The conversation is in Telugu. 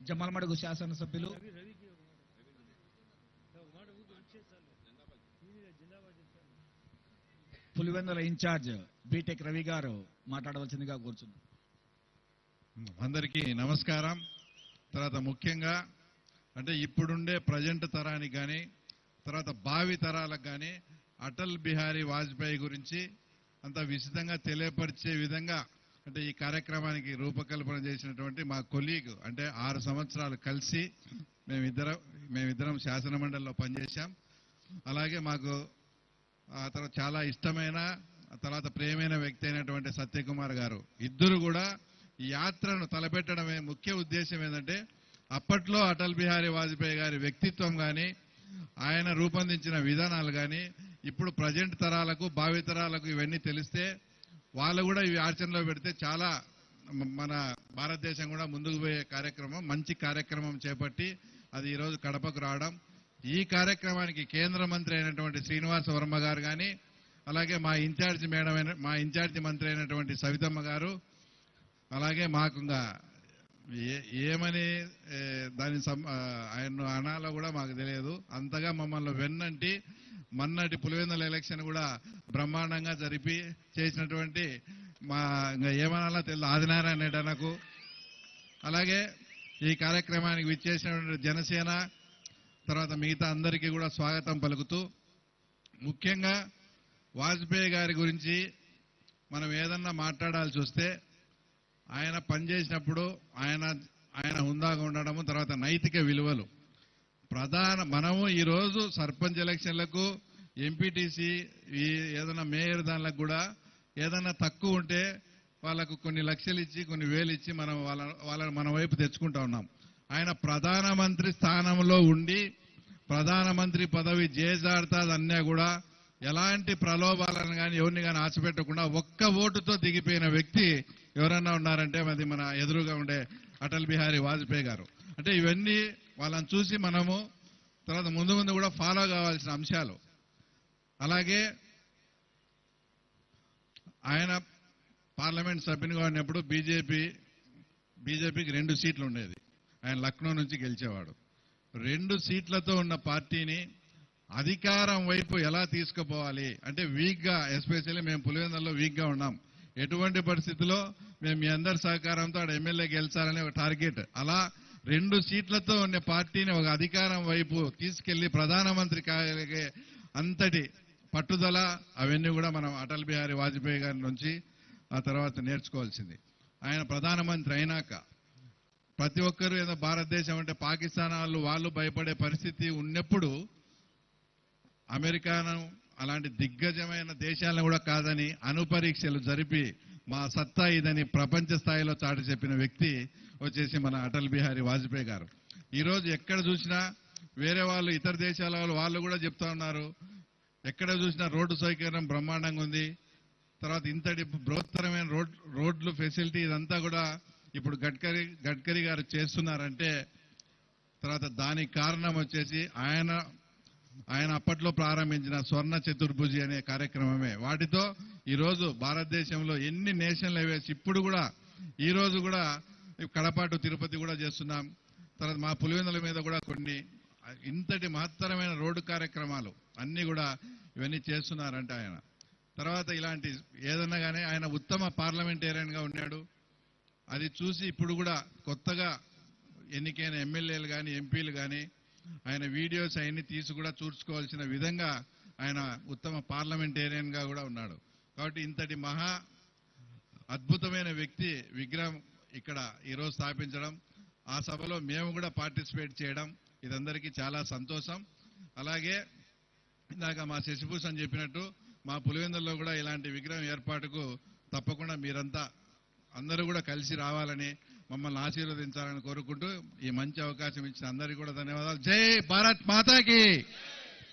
జమ్మలమడుగు శాసనసభ్యులు పులివెందుల ఇన్ఛార్జ్ బీటెక్ రవి గారు మాట్లాడవలసిందిగా కోరుచున్నాం. అందరికీ నమస్కారం. తర్వాత ముఖ్యంగా అంటే ఇప్పుడుండే ప్రజెంట్ తరానికి కానీ తర్వాత భావి తరాలకు కానీ అటల్ బిహారీ వాజ్పేయి గురించి అంత విశదంగా తెలియపరిచే విధంగా అంటే ఈ కార్యక్రమానికి రూపకల్పన చేసినటువంటి మా కొలీగ్ అంటే 6 సంవత్సరాలు కలిసి మేమిద్దరం శాసన మండలిలో పనిచేశాం. అలాగే మాకు ఆ తర్వాత చాలా ఇష్టమైన తర్వాత ప్రియమైన వ్యక్తి అయినటువంటి సత్యకుమార్ గారు ఇద్దరు కూడా ఈ యాత్రను తలపెట్టడమే ముఖ్య ఉద్దేశం ఏంటంటే అప్పట్లో అటల్ బిహారీ వాజ్పేయి గారి వ్యక్తిత్వం కానీ ఆయన రూపొందించిన విధానాలు కానీ ఇప్పుడు ప్రజెంట్ తరాలకు భావి తరాలకు ఇవన్నీ తెలిస్తే వాళ్ళు కూడా ఇవి ఆచరణలో పెడితే చాలా మన భారతదేశం కూడా ముందుకు పోయే కార్యక్రమం మంచి కార్యక్రమం చేపట్టి అది ఈరోజు కడపకు రావడం. ఈ కార్యక్రమానికి కేంద్ర మంత్రి అయినటువంటి శ్రీనివాస వర్మ గారు కానీ అలాగే మా ఇన్ఛార్జి మంత్రి అయినటువంటి సవితమ్మ గారు అలాగే మాకు ఏమని దాని ఆయన అనాలో కూడా మాకు తెలియదు. అంతగా మమ్మల్ని వెన్నంటి మొన్నటి పులివెందుల ఎలక్షన్ కూడా బ్రహ్మాండంగా జరిపి చేసినటువంటి మా ఏమనాలో తెలియదు ఆదినారాయణ రెడ్డి అన్నకు అలాగే ఈ కార్యక్రమానికి విచ్చేసినటువంటి జనసేన తర్వాత మిగతా అందరికీ కూడా స్వాగతం పలుకుతూ ముఖ్యంగా వాజ్పేయి గారి గురించి మనం ఏదన్నా మాట్లాడాల్సి వస్తే ఆయన పనిచేసినప్పుడు ఆయన హుందాగా ఉండడము తర్వాత నైతిక విలువలు మనము ఈరోజు సర్పంచ్ ఎలక్షన్లకు ఎంపీటీసీ ఏదైనా మేయర్ దానిలకు కూడా ఏదన్నా తక్కువ ఉంటే వాళ్ళకు కొన్ని లక్షలు ఇచ్చి కొన్ని వేలు ఇచ్చి మనం వాళ్ళని మన వైపు తెచ్చుకుంటా ఉన్నాం. ఆయన ప్రధానమంత్రి స్థానంలో ఉండి ప్రధానమంత్రి పదవి చేజారుతాదన్నా కూడా ఎలాంటి ప్రలోభాలను కానీ ఎవరిని కానీ ఆశపెట్టకుండా ఒక్క ఓటుతో దిగిపోయిన వ్యక్తి ఎవరన్నా ఉన్నారంటే అది మన ఎదురుగా ఉండే అటల్ బిహారీ వాజ్పేయి గారు. అంటే ఇవన్నీ వాళ్ళని చూసి మనము తర్వాత ముందు కూడా ఫాలో కావాల్సిన అంశాలు. అలాగే ఆయన పార్లమెంట్ సభ్యునిగా ఉన్నప్పుడు బీజేపీకి 2 సీట్లు ఉండేది. ఆయన లక్నో నుంచి గెలిచేవాడు. 2 సీట్లతో ఉన్న పార్టీని అధికారం వైపు ఎలా తీసుకుపోవాలి అంటే వీక్గా ఎస్పెషల్లీ మేము పులివెందులలో వీక్గా ఉన్నాం. ఎటువంటి పరిస్థితుల్లో మేము మీ అందరి సహకారంతో ఆడ ఎమ్మెల్యే గెలిచాలనే ఒక టార్గెట్ అలా 2 సీట్లతో ఉన్న పార్టీని ఒక అధికారం వైపు తీసుకెళ్లి ప్రధానమంత్రి కాగలిగే అంతటి పట్టుదల అవన్నీ కూడా మనం అటల్ బిహారీ వాజ్పేయి గారి నుంచి ఆ తర్వాత నేర్చుకోవాల్సింది. ఆయన ప్రధానమంత్రి అయినాక ప్రతి ఒక్కరూ ఏదో భారతదేశం అంటే పాకిస్తాన్ వాళ్ళు భయపడే పరిస్థితి ఉన్నప్పుడు అమెరికాను అలాంటి దిగ్గజమైన దేశాలను కూడా కాదని అణుపరీక్షలు జరిపి మా సత్తా ఇదని ప్రపంచ స్థాయిలో చాటి చెప్పిన వ్యక్తి వచ్చేసి మన అటల్ బిహారీ వాజ్పేయి గారు. ఈరోజు ఎక్కడ చూసినా వేరే వాళ్ళు ఇతర దేశాల వాళ్ళు కూడా చెప్తా ఉన్నారు. ఎక్కడ చూసినా రోడ్డు సౌకర్యం బ్రహ్మాండంగా ఉంది. తర్వాత ఇంతటి బృహత్తరమైన రోడ్లు ఫెసిలిటీ ఇదంతా కూడా ఇప్పుడు గడ్కరీ గారు చేస్తున్నారంటే తర్వాత దానికి కారణం వచ్చేసి ఆయన అప్పట్లో ప్రారంభించిన స్వర్ణ చతుర్భుజి అనే కార్యక్రమమే. వాటితో ఈరోజు భారతదేశంలో ఎన్ని నేషనల్ హైవేస్ ఇప్పుడు కూడా ఈ రోజు కూడా కడపాటు తిరుపతి కూడా చేస్తున్నాం. తర్వాత మా పులివెందుల మీద కూడా కొన్ని ఇంతటి మహత్తరమైన రోడ్డు కార్యక్రమాలు అన్ని కూడా ఇవన్నీ చేస్తున్నారంటే ఆయన. తర్వాత ఇలాంటి ఏదన్నా కానీ ఆయన ఉత్తమ పార్లమెంటేరియన్ గా ఉన్నాడు. అది చూసి ఇప్పుడు కూడా కొత్తగా ఎన్నికైన ఎమ్మెల్యేలు కానీ ఎంపీలు కానీ ఆయన వీడియోస్ అవన్నీ తీసి కూడా చూసుకోవాల్సిన విధంగా ఆయన ఉత్తమ పార్లమెంటేరియన్ గా కూడా ఉన్నాడు. కాబట్టి ఇంతటి మహా అద్భుతమైన వ్యక్తి విగ్రహం ఇక్కడ ఈరోజు స్థాపించడం ఆ సభలో మేము కూడా పార్టిసిపేట్ చేయడం ఇదందరికీ చాలా సంతోషం. అలాగే ఇందాక మా శశిభూషణ్ చెప్పినట్టు మా పులివెందుల్లో కూడా ఇలాంటి విగ్రహం ఏర్పాటుకు తప్పకుండా మీరంతా అందరూ కూడా కలిసి రావాలని మమ్మల్ని ఆశీర్వదించాలని కోరుకుంటూ ఈ మంచి అవకాశం ఇచ్చిన అందరికీ కూడా ధన్యవాదాలు. జై భారత్ మాతాకి.